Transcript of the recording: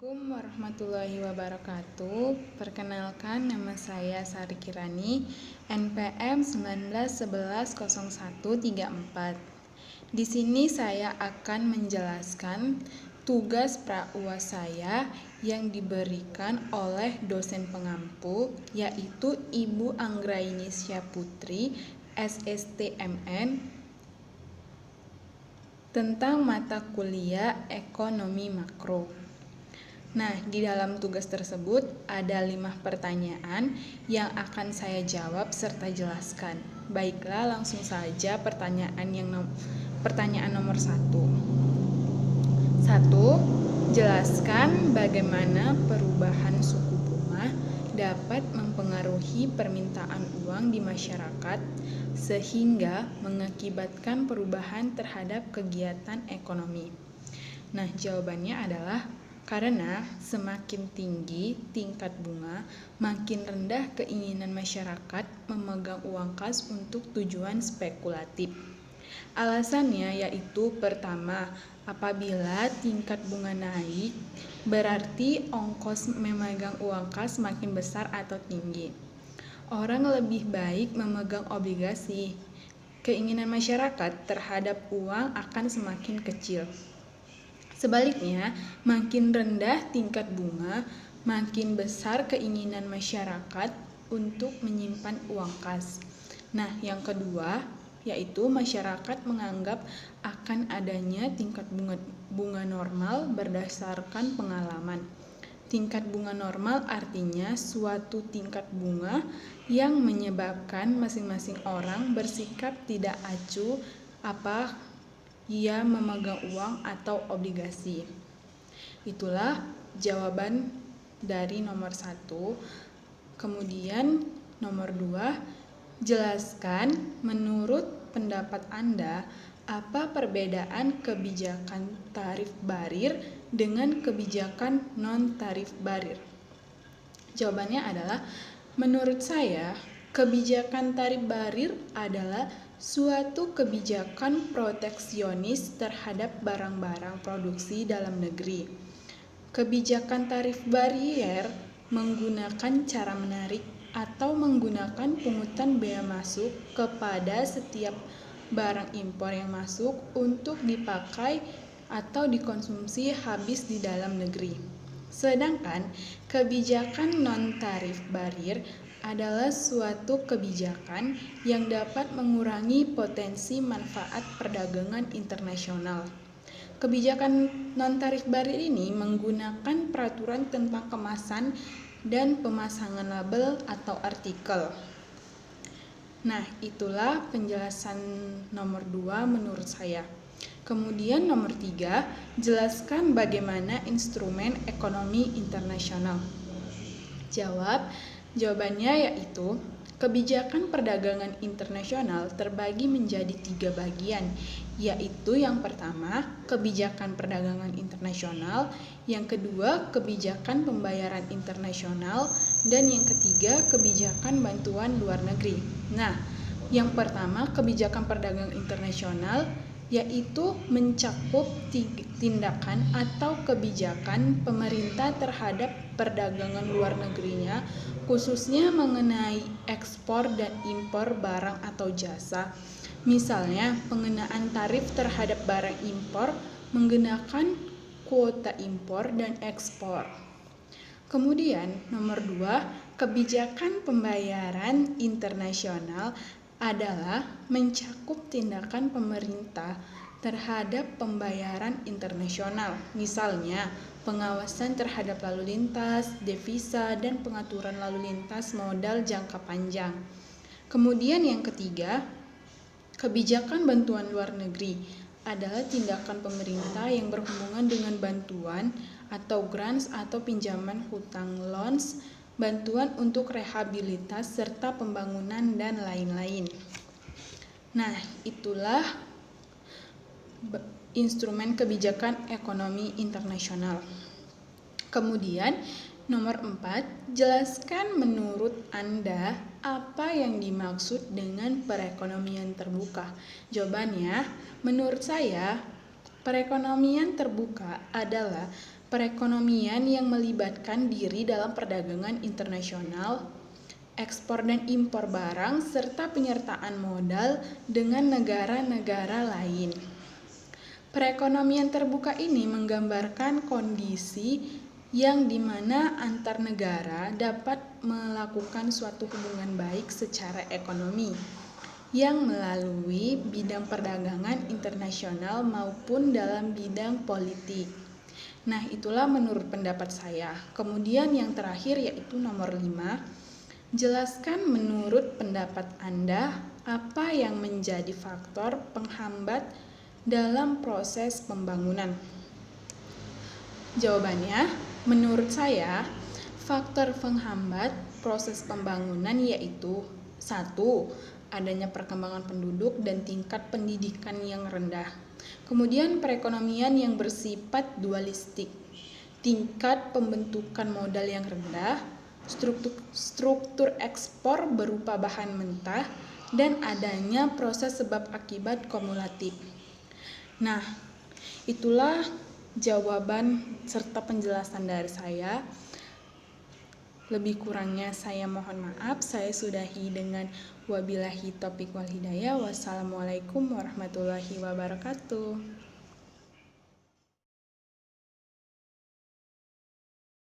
Assalamualaikum warahmatullahi wabarakatuh. Perkenalkan, nama saya Sari Kirani, NPM 19110134. Di sini saya akan menjelaskan tugas pra-UAS saya yang diberikan oleh dosen pengampu, yaitu Ibu Anggraini Syaputri, SSTMN, tentang mata kuliah ekonomi makro. Nah, di dalam tugas tersebut ada 5 pertanyaan yang akan saya jawab serta jelaskan. Baiklah, langsung saja pertanyaan nomor 1. 1. Jelaskan bagaimana perubahan suku bunga dapat mempengaruhi permintaan uang di masyarakat sehingga mengakibatkan perubahan terhadap kegiatan ekonomi. Nah, jawabannya adalah karena semakin tinggi tingkat bunga, makin rendah keinginan masyarakat memegang uang kas untuk tujuan spekulatif. Alasannya yaitu pertama, apabila tingkat bunga naik, berarti ongkos memegang uang kas makin besar atau tinggi. Orang lebih baik memegang obligasi. Keinginan masyarakat terhadap uang akan semakin kecil. Sebaliknya, makin rendah tingkat bunga, makin besar keinginan masyarakat untuk menyimpan uang kas. Nah, yang kedua, yaitu masyarakat menganggap akan adanya tingkat bunga normal berdasarkan pengalaman. Tingkat bunga normal artinya suatu tingkat bunga yang menyebabkan masing-masing orang bersikap tidak acuh apa ia memegang uang atau obligasi. Itulah jawaban dari nomor 1. Kemudian nomor 2, jelaskan menurut pendapat Anda apa perbedaan kebijakan tarif barir dengan kebijakan non-tarif barir. Jawabannya adalah, menurut saya, kebijakan tarif barir adalah suatu kebijakan proteksionis terhadap barang-barang produksi dalam negeri. Kebijakan tarif barier menggunakan cara menarik atau menggunakan pungutan bea masuk kepada setiap barang impor yang masuk untuk dipakai atau dikonsumsi habis di dalam negeri. Sedangkan kebijakan non-tarif barir adalah suatu kebijakan yang dapat mengurangi potensi manfaat perdagangan internasional. Kebijakan non-tarif barir ini menggunakan peraturan tentang kemasan dan pemasangan label atau artikel. Nah, itulah penjelasan nomor 2 menurut saya. Kemudian nomor 3, jelaskan bagaimana instrumen ekonomi internasional. Jawabannya yaitu, kebijakan perdagangan internasional terbagi menjadi 3 bagian, yaitu yang pertama, kebijakan perdagangan internasional, yang kedua, kebijakan pembayaran internasional, dan yang ketiga, kebijakan bantuan luar negeri. Nah, yang pertama, kebijakan perdagangan internasional yaitu mencakup tindakan atau kebijakan pemerintah terhadap perdagangan luar negerinya, khususnya mengenai ekspor dan impor barang atau jasa. Misalnya, pengenaan tarif terhadap barang impor menggunakan kuota impor dan ekspor. Kemudian, nomor 2, kebijakan pembayaran internasional adalah mencakup tindakan pemerintah terhadap pembayaran internasional, misalnya pengawasan terhadap lalu lintas, devisa, dan pengaturan lalu lintas modal jangka panjang. Kemudian yang ketiga, kebijakan bantuan luar negeri adalah tindakan pemerintah yang berhubungan dengan bantuan atau grants atau pinjaman hutang loans, bantuan untuk rehabilitas serta pembangunan dan lain-lain. Nah, itulah instrumen kebijakan ekonomi internasional. Kemudian nomor 4, jelaskan menurut Anda apa yang dimaksud dengan perekonomian terbuka. Jawabannya, menurut saya, perekonomian terbuka adalah perekonomian yang melibatkan diri dalam perdagangan internasional, ekspor dan impor barang, serta penyertaan modal dengan negara-negara lain. Perekonomian terbuka ini menggambarkan kondisi yang dimana antar negara dapat melakukan suatu hubungan baik secara ekonomi yang melalui bidang perdagangan internasional maupun dalam bidang politik. Nah, itulah menurut pendapat saya. Kemudian yang terakhir yaitu nomor 5. Jelaskan menurut pendapat Anda apa yang menjadi faktor penghambat dalam proses pembangunan. Jawabannya, menurut saya, faktor penghambat proses pembangunan yaitu 1. Adanya perkembangan penduduk dan tingkat pendidikan yang rendah. Kemudian perekonomian yang bersifat dualistik, tingkat pembentukan modal yang rendah, struktur ekspor berupa bahan mentah, dan adanya proses sebab akibat kumulatif. Nah, itulah jawaban serta penjelasan dari saya. Lebih kurangnya saya mohon maaf. Saya sudahi dengan wabillahi taufiq wal hidayah. Wassalamualaikum warahmatullahi wabarakatuh.